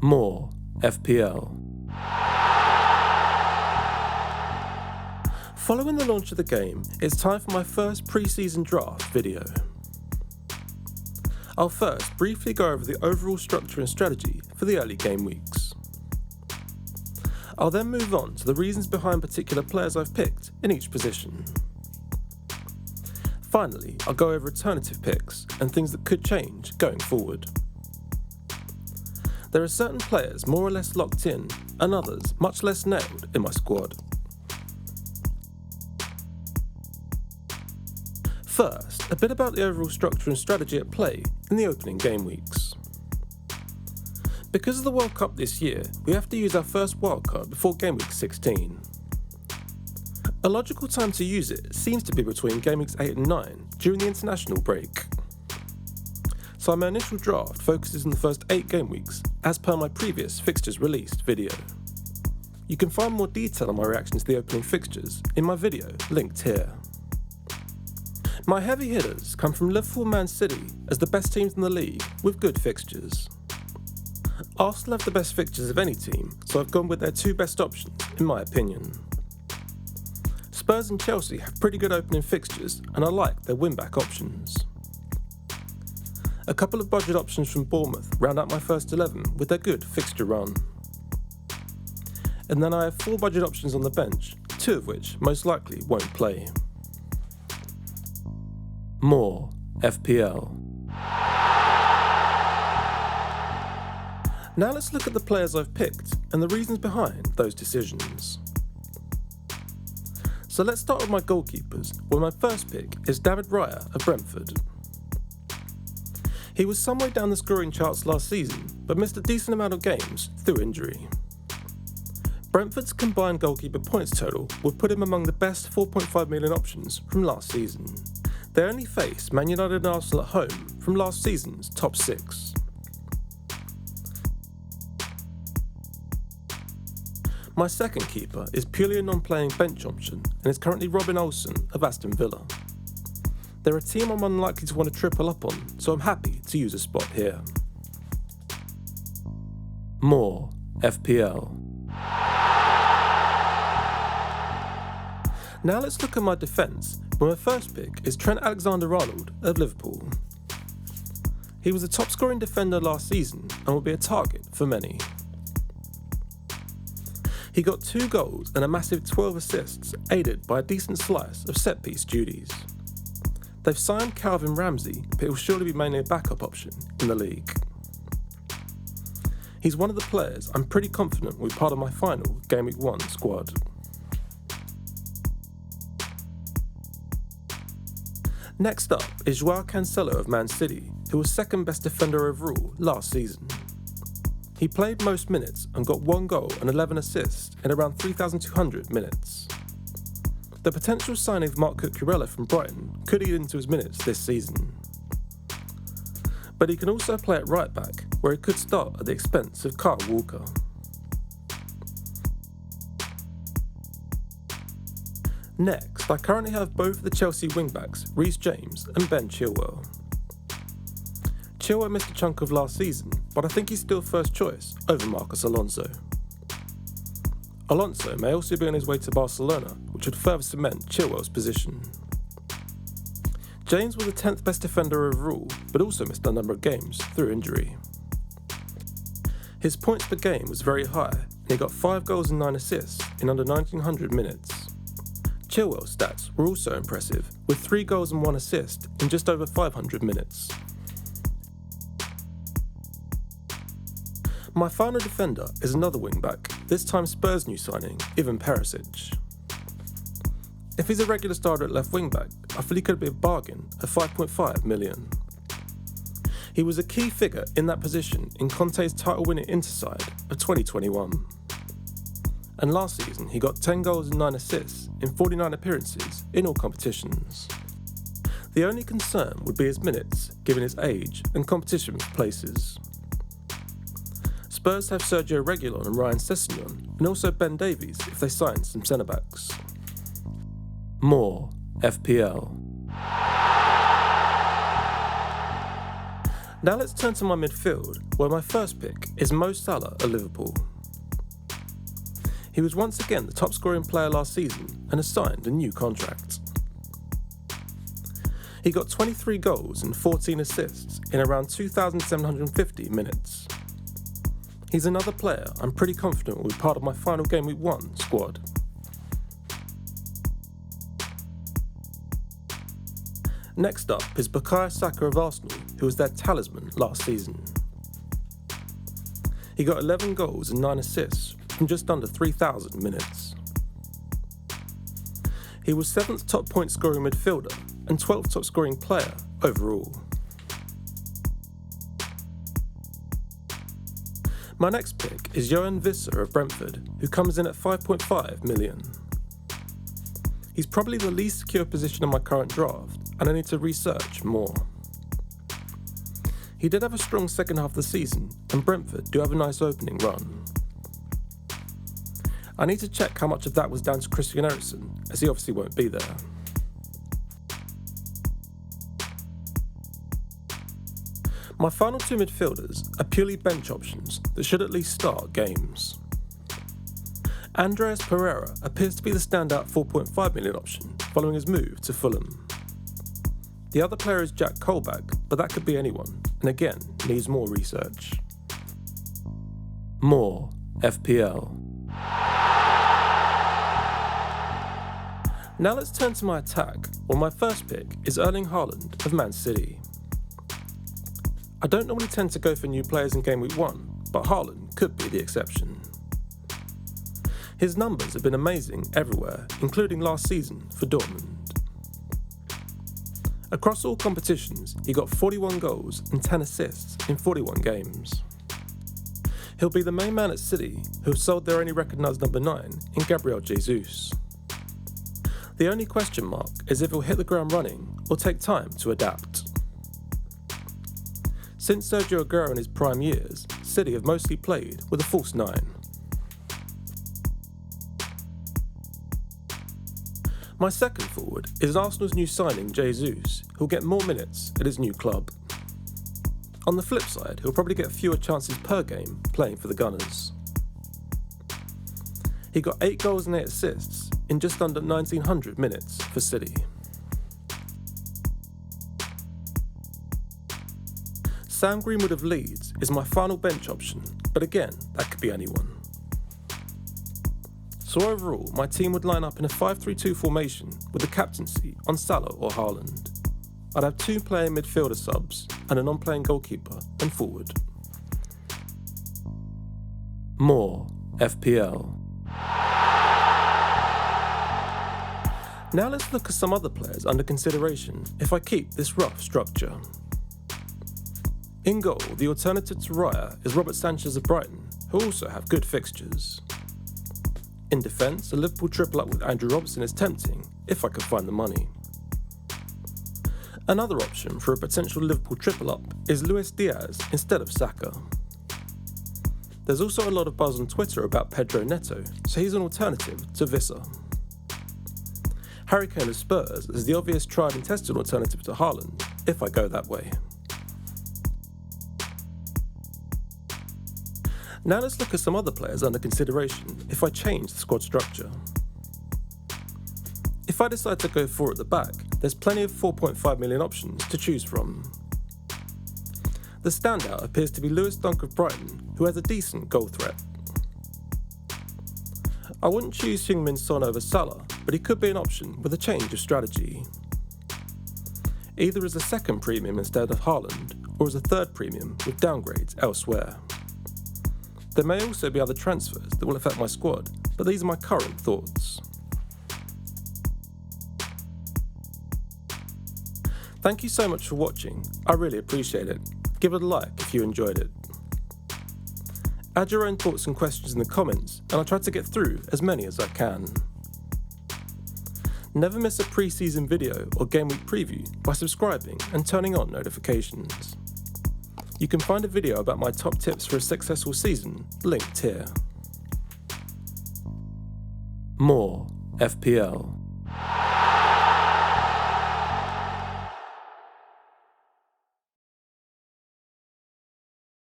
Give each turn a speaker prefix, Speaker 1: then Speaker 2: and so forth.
Speaker 1: More FPL. Following the launch of the game, it's time for my first pre-season draft video. I'll first briefly go over the overall structure and strategy for the early game weeks. I'll then move on to the reasons behind particular players I've picked in each position. Finally, I'll go over alternative picks and things that could change going forward. There are certain players more or less locked in and others much less nailed in my squad. First, a bit about the overall structure and strategy at play in the opening game weeks. Because of the World Cup this year, we have to use our first wildcard before game week 16. A logical time to use it seems to be between game weeks 8 and 9 during the international break. So my initial draft focuses on the first 8 game weeks as per my previous fixtures released video. You can find more detail on my reaction to the opening fixtures in my video linked here. My heavy hitters come from Liverpool and Man City as the best teams in the league with good fixtures. Arsenal have the best fixtures of any team, so I've gone with their 2 best options in my opinion. Spurs and Chelsea have pretty good opening fixtures and I like their win-back options. A couple of budget options from Bournemouth round out my first 11 with their good fixture run. And then I have 4 budget options on the bench, 2 of which most likely won't play. More FPL. Now let's look at the players I've picked and the reasons behind those decisions. So let's start with my goalkeepers, where my first pick is David Raya of Brentford. He was some way down the scoring charts last season, but missed a decent amount of games through injury. Brentford's combined goalkeeper points total would put him among the best 4.5 million options from last season. They only faced Man United and Arsenal at home from last season's top 6. My second keeper is purely a non-playing bench option and is currently Robin Olsen of Aston Villa. They're a team I'm unlikely to want to triple up on, so I'm happy to use a spot here. More FPL. Now let's look at my defence, where my first pick is Trent Alexander-Arnold of Liverpool. He was a top scoring defender last season and will be a target for many. He got 2 goals and a massive 12 assists, aided by a decent slice of set-piece duties. They've signed Calvin Ramsey, but he'll surely be mainly a backup option in the league. He's one of the players I'm pretty confident will be part of my final Game Week 1 squad. Next up is Joao Cancelo of Man City, who was second best defender overall last season. He played most minutes and got 1 goal and 11 assists in around 3,200 minutes. The potential signing of Marc Cucurella from Brighton could eat into his minutes this season. But he can also play at right back, where he could start at the expense of Kyle Walker. Next, I currently have both of the Chelsea wingbacks, Reece James and Ben Chilwell. Chilwell missed a chunk of last season, but I think he's still first choice over Marcos Alonso. Alonso may also be on his way to Barcelona, which would further cement Chilwell's position. James was the 10th best defender overall, but also missed a number of games through injury. His points per game was very high, and he got 5 goals and 9 assists in under 1,900 minutes. Chilwell's stats were also impressive, with 3 goals and 1 assist in just over 500 minutes. My final defender is another wing-back, this time Spurs' new signing, Ivan Perisic. If he's a regular starter at left wing-back, I feel he could be a bargain at 5.5 million. He was a key figure in that position in Conte's title-winning Inter side of 2021. And last season he got 10 goals and 9 assists in 49 appearances in all competitions. The only concern would be his minutes, given his age and competition for places. Spurs have Sergio Reguilon and Ryan Sessegnon, and also Ben Davies if they sign some centre-backs. More FPL. Now let's turn to my midfield, where my first pick is Mo Salah of Liverpool. He was once again the top scoring player last season and has signed a new contract. He got 23 goals and 14 assists in around 2,750 minutes. He's another player I'm pretty confident will be part of my final Game Week 1 squad. Next up is Bukayo Saka of Arsenal, who was their talisman last season. He got 11 goals and 9 assists from just under 3,000 minutes. He was 7th top point scoring midfielder and 12th top scoring player overall. My next pick is Johan Visser of Brentford, who comes in at 5.5 million. He's probably the least secure position in my current draft, and I need to research more. He did have a strong second half of the season, and Brentford do have a nice opening run. I need to check how much of that was down to Christian Eriksen, as he obviously won't be there. My final two midfielders are purely bench options that should at least start games. Andreas Pereira appears to be the standout 4.5 million option following his move to Fulham. The other player is Jack Colback, but that could be anyone, and again, needs more research. More FPL. Now let's turn to my attack, where my first pick is Erling Haaland of Man City. I don't normally tend to go for new players in Game Week 1, but Haaland could be the exception. His numbers have been amazing everywhere, including last season for Dortmund. Across all competitions, he got 41 goals and 10 assists in 41 games. He'll be the main man at City, who have sold their only recognised number 9 in Gabriel Jesus. The only question mark is if he'll hit the ground running or take time to adapt. Since Sergio Aguero in his prime years, City have mostly played with a false 9. My second forward is Arsenal's new signing Jesus, who'll get more minutes at his new club. On the flip side, he'll probably get fewer chances per game playing for the Gunners. He got 8 goals and 8 assists in just under 1,900 minutes for City. Sam Greenwood of Leeds is my final bench option, but again, that could be anyone. So overall, my team would line up in a 5-3-2 formation with the captaincy on Salah or Haaland. I'd have 2 player midfielder subs and a non-playing goalkeeper and forward. More FPL. Now let's look at some other players under consideration if I keep this rough structure. In goal, the alternative to Raya is Robert Sanchez of Brighton, who also have good fixtures. In defence, a Liverpool triple up with Andrew Robertson is tempting, if I could find the money. Another option for a potential Liverpool triple up is Luis Diaz instead of Saka. There's also a lot of buzz on Twitter about Pedro Neto, so he's an alternative to Visser. Harry Kane of Spurs is the obvious tried and tested alternative to Haaland, if I go that way. Now let's look at some other players under consideration if I change the squad structure. If I decide to go 4 at the back, there's plenty of 4.5 million options to choose from. The standout appears to be Lewis Dunk of Brighton, who has a decent goal threat. I wouldn't choose Heung-min Son over Salah, but he could be an option with a change of strategy. Either as a second premium instead of Haaland, or as a third premium with downgrades elsewhere. There may also be other transfers that will affect my squad, but these are my current thoughts. Thank you so much for watching, I really appreciate it. Give it a like if you enjoyed it. Add your own thoughts and questions in the comments, and I'll try to get through as many as I can. Never miss a pre-season video or game week preview by subscribing and turning on notifications. You can find a video about my top tips for a successful season linked here. More FPL.